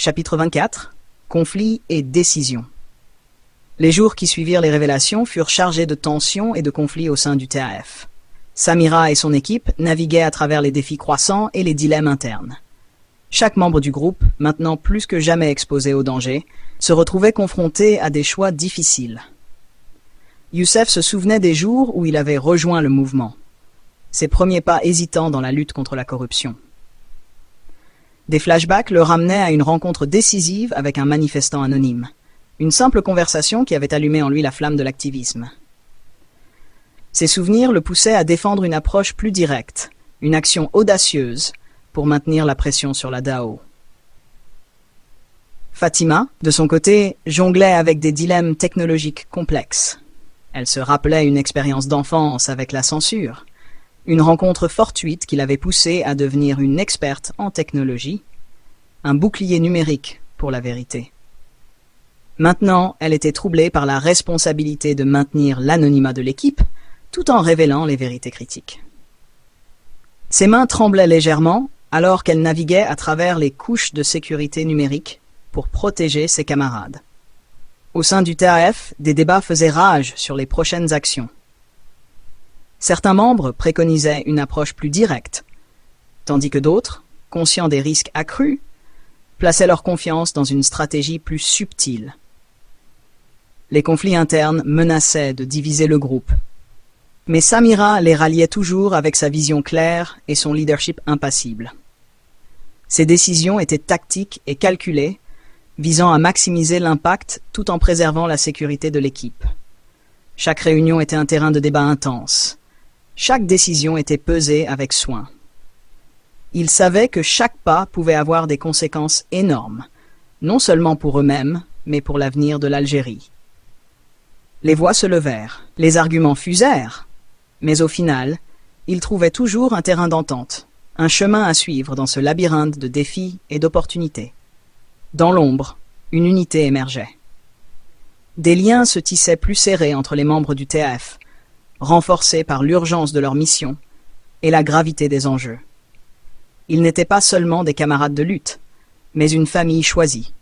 Chapitre 24. Conflits et décisions. Les jours qui suivirent les révélations furent chargés de tensions et de conflits au sein du TAF. Samira et son équipe naviguaient à travers les défis croissants et les dilemmes internes. Chaque membre du groupe, maintenant plus que jamais exposé au danger, se retrouvait confronté à des choix difficiles. Youssef se souvenait des jours où il avait rejoint le mouvement, ses premiers pas hésitants dans la lutte contre la corruption. Des flashbacks le ramenaient à une rencontre décisive avec un manifestant anonyme, une simple conversation qui avait allumé en lui la flamme de l'activisme. Ces souvenirs le poussaient à défendre une approche plus directe, une action audacieuse pour maintenir la pression sur la DAO. Fatima, de son côté, jonglait avec des dilemmes technologiques complexes. Elle se rappelait une expérience d'enfance avec la censure, une rencontre fortuite qui l'avait poussée à devenir une experte en technologie, un bouclier numérique pour la vérité. Maintenant, elle était troublée par la responsabilité de maintenir l'anonymat de l'équipe, tout en révélant les vérités critiques. Ses mains tremblaient légèrement alors qu'elle naviguait à travers les couches de sécurité numérique pour protéger ses camarades. Au sein du TAF, des débats faisaient rage sur les prochaines actions. Certains membres préconisaient une approche plus directe, tandis que d'autres, conscients des risques accrus, plaçaient leur confiance dans une stratégie plus subtile. Les conflits internes menaçaient de diviser le groupe. Mais Samira les ralliait toujours avec sa vision claire et son leadership impassible. Ses décisions étaient tactiques et calculées, visant à maximiser l'impact tout en préservant la sécurité de l'équipe. Chaque réunion était un terrain de débat intense. Chaque décision était pesée avec soin. Ils savaient que chaque pas pouvait avoir des conséquences énormes, non seulement pour eux-mêmes, mais pour l'avenir de l'Algérie. Les voix se levèrent, les arguments fusèrent, mais au final, ils trouvaient toujours un terrain d'entente, un chemin à suivre dans ce labyrinthe de défis et d'opportunités. Dans l'ombre, une unité émergeait. Des liens se tissaient plus serrés entre les membres du TAF, renforcés par l'urgence de leur mission et la gravité des enjeux. Ils n'étaient pas seulement des camarades de lutte, mais une famille choisie,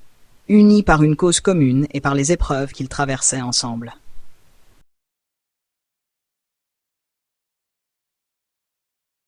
unie par une cause commune et par les épreuves qu'ils traversaient ensemble.